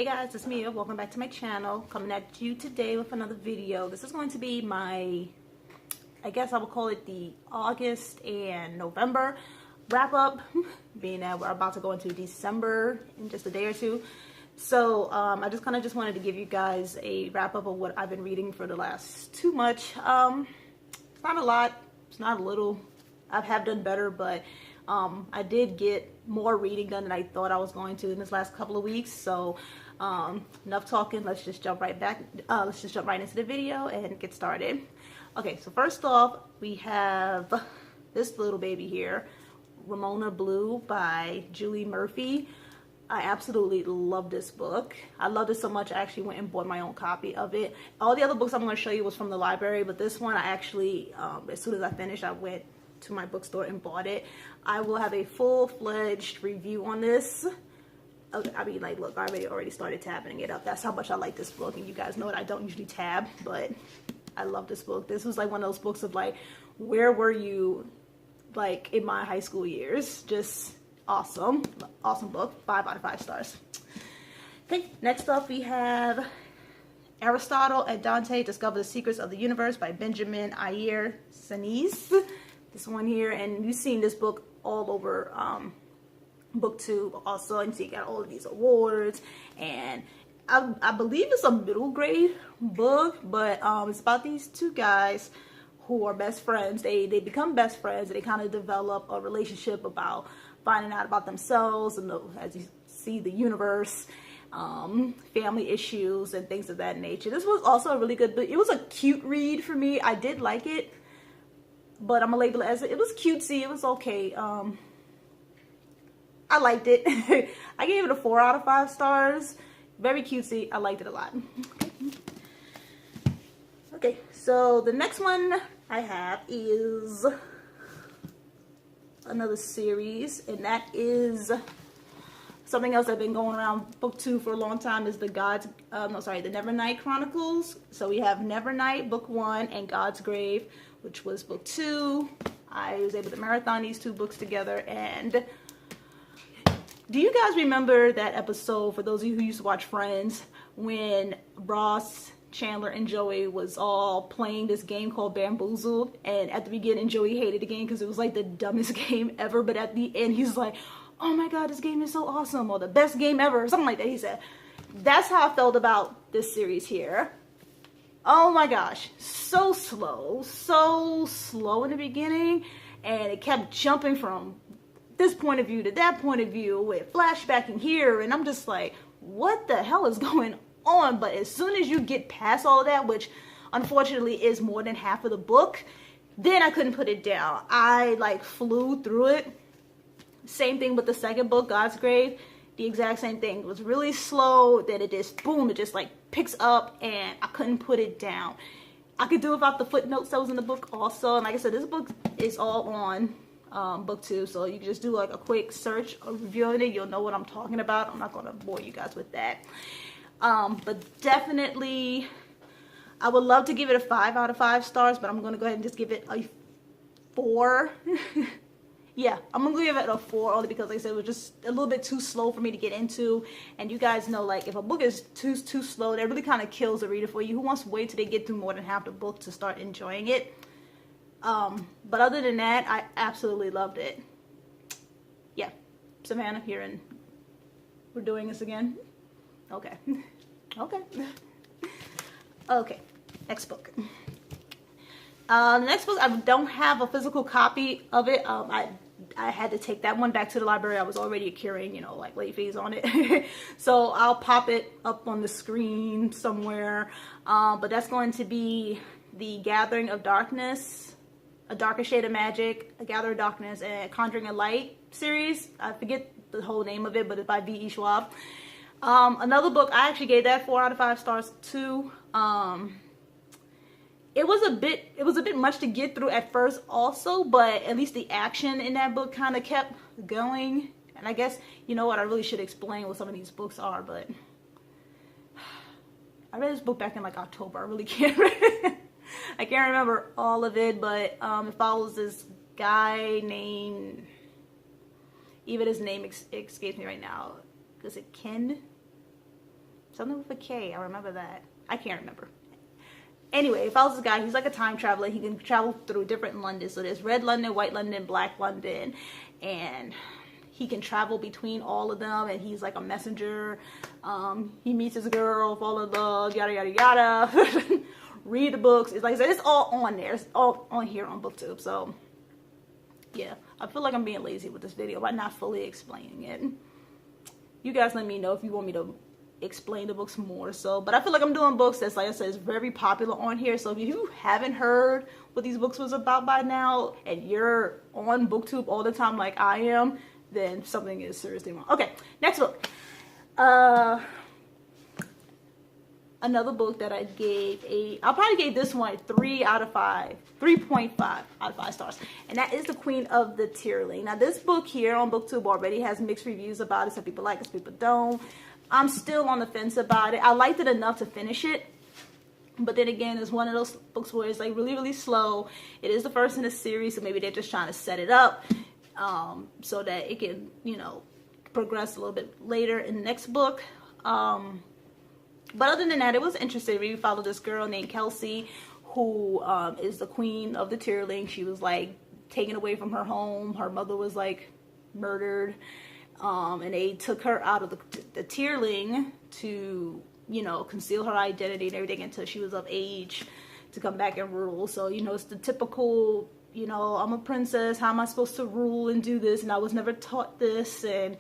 Hey guys, it's Mia. Welcome back to my channel. Coming at you today with another video. This is going to be my, I guess I would call it the August and November wrap up, being that we're about to go into December in just a day or two. So I just kind of wanted to give you guys a wrap up of what I've been reading for the last 2 months. It's not a lot, it's not a little. I have done better, but I did get more reading done than I thought I was going to in this last couple of weeks. So enough talking, let's just jump right back. Let's just jump right into the video and get started. Okay, so first off, we have this little baby here, Ramona Blue by Julie Murphy. I absolutely love this book. I loved it so much I actually went and bought my own copy of it. All the other books I'm going to show you was from the library, but this one I actually, as soon as I finished, I went to my bookstore and bought it. I will have a full-fledged review on this. I mean, like, look, I already started tabbing it up. That's how much I like this book, and you guys know that I don't usually tab, but I love this book. This was like one of those books of like, where were you like in my high school years? Just awesome. Awesome book. 5 out of 5 stars. Okay, next up we have Aristotle and Dante Discover the Secrets of the Universe by Benjamin Ayer Sanese. This one here, and you've seen this book all over booktube also, and so you got all of these awards, and I believe it's a middle grade book, but it's about these 2 guys who are best friends. They become best friends, and they kind of develop a relationship about finding out about themselves and as you see, the universe, family issues and things of that nature. This was also a really good book. It was a cute read for me. I did like it, but I'm gonna label it as it was cutesy. It was okay. I liked it. I gave it a 4 out of 5 stars. Very cutesy. I liked it a lot. Okay, so the next one I have is another series, and that is something else that's been going around booktube for a long time. Is the the Nevernight Chronicles. So we have Nevernight book 1 and God's Grave, which was book 2. I was able to marathon these 2 books together. And do you guys remember that episode, for those of you who used to watch Friends, when Ross, Chandler, and Joey was all playing this game called Bamboozled, and at the beginning Joey hated the game because it was like the dumbest game ever, but at the end he's like, oh my god, this game is so awesome, or the best game ever, or something like that he said. That's how I felt about this series here. Oh my gosh, so slow in the beginning, and it kept jumping from this point of view to that point of view with flashbacking here, and I'm just like, what the hell is going on? But as soon as you get past all of that, which unfortunately is more than half of the book, then I couldn't put it down. I like flew through it. Same thing with the second book, God's Grave. The exact same thing. It was really slow, then it just boom, it just like picks up, and I couldn't put it down. I could do without the footnotes that was in the book also, and like I said, this book is all on book 2, so you can just do like a quick search or review of it. You'll know what I'm talking about. I'm not going to bore you guys with that. But definitely, I would love to give it a 5 out of 5 stars, but I'm going to go ahead and just give it a 4. Yeah, I'm going to give it a 4 only because, like I said, it was just a little bit too slow for me to get into. And you guys know, like, if a book is too slow, that really kind of kills the reader for you. Who wants to wait till they get through more than half the book to start enjoying it? But other than that, I absolutely loved it. Yeah, Savannah here, and we're doing this again. Okay. Okay. Okay, next book. The next book, I don't have a physical copy of it. I had to take that one back to the library. I was already accruing, you know, like late fees on it. So I'll pop it up on the screen somewhere. But that's going to be The Gathering of Darkness, A Darker Shade of Magic, A Gathering of Darkness, and Conjuring a Light series. I forget the whole name of it, but it's by V.E. Schwab. Another book, I actually gave that 4 out of 5 stars too. It was a bit much to get through at first also, but at least the action in that book kind of kept going. And I guess, you know what, I really should explain what some of these books are, but I read this book back in like October. I really can't I can't remember all of it, but it follows this guy named, even his name escapes me right now. Is it Ken? Something with a K. I remember that. I can't remember. Anyway, it follows this guy. He's like a time traveler. He can travel through different Londons. So there's red London, white London, black London. And he can travel between all of them. And he's like a messenger. He meets his girl, fall in love, yada, yada, yada. Read the books. It's like I said, it's all on there. It's all on here on BookTube. So, yeah. I feel like I'm being lazy with this video by not fully explaining it. You guys let me know if you want me to explain the books more. So, but I feel like I'm doing books that's, like I said, is very popular on here. So if you haven't heard what these books was about by now, and you're on BookTube all the time like I am, then something is seriously wrong. Okay, next book. Another book that I gave I probably gave this one 3 out of 5, 3.5 out of 5 stars. And that is The Queen of the Tearling. Now this book here on BookTube already has mixed reviews about it. Some people like it, some people don't. I'm still on the fence about it. I liked it enough to finish it. But then again, it's one of those books where it's like really, really slow. It is the first in a series, so maybe they're just trying to set it up so that it can, you know, progress a little bit later in the next book. But other than that, it was interesting. We followed this girl named Kelsey, who is the queen of the Tearling. She was like taken away from her home. Her mother was like murdered. And they took her out of the Tearling to, you know, conceal her identity and everything until she was of age to come back and rule. So, you know, it's the typical, you know, I'm a princess. How am I supposed to rule and do this? And I was never taught this. And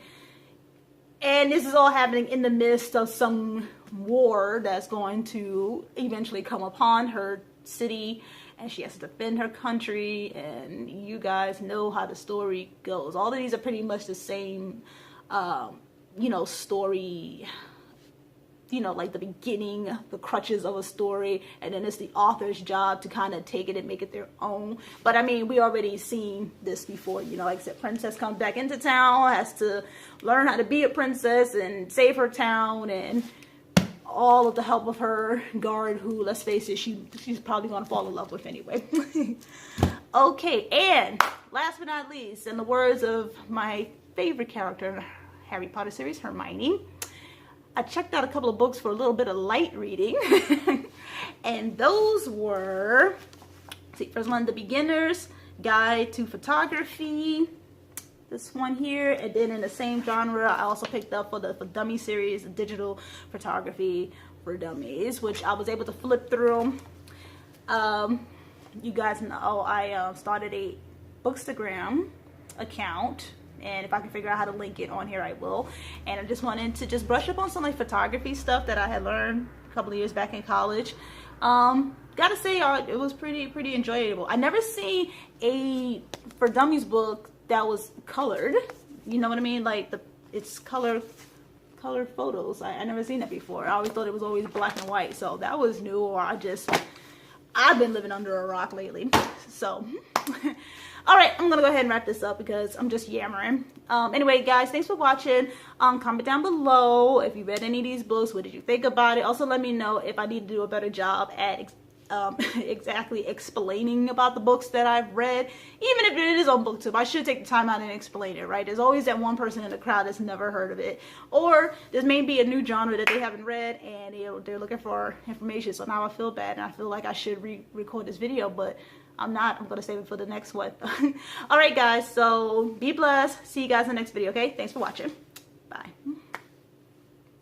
this is all happening in the midst of some war that's going to eventually come upon her city, and she has to defend her country, and you guys know how the story goes. All of these are pretty much the same, you know, story, you know, like the beginning, the crutches of a story, and then it's the author's job to kind of take it and make it their own. But I mean, we already seen this before, you know, like I said, princess comes back into town, has to learn how to be a princess and save her town, and all of the help of her guard, who, let's face it, she's probably going to fall in love with anyway. Okay, and last but not least, in the words of my favorite character in the Harry Potter series, Hermione, I checked out a couple of books for a little bit of light reading. And those were, see, first one, The Beginner's Guide to Photography. This one here, and then in the same genre, I also picked up for the Dummy series, Digital Photography for Dummies, which I was able to flip through. You guys know I started a Bookstagram account, and if I can figure out how to link it on here, I will. And I just wanted to just brush up on some like photography stuff that I had learned a couple of years back in college. Gotta say, it was pretty enjoyable. I never seen a For Dummies book that was colored, you know what I mean, like it's colored photos. I never seen that before. I always thought it was always black and white, so that was new. Or I've been living under a rock lately. So all right, I'm gonna go ahead and wrap this up because I'm just yammering. Anyway, guys, thanks for watching. Comment down below if you read any of these books. What did you think about it? Also, let me know if I need to do a better job at exactly explaining about the books that I've read. Even if it is on BookTube, I should take the time out and explain it, right? There's always that one person in the crowd that's never heard of it, or there may be a new genre that they haven't read and they're looking for information. So now I feel bad and I feel like I should re-record this video, but I'm not. I'm gonna save it for the next one. All right, guys, so be blessed. See you guys in the next video. Okay, thanks for watching.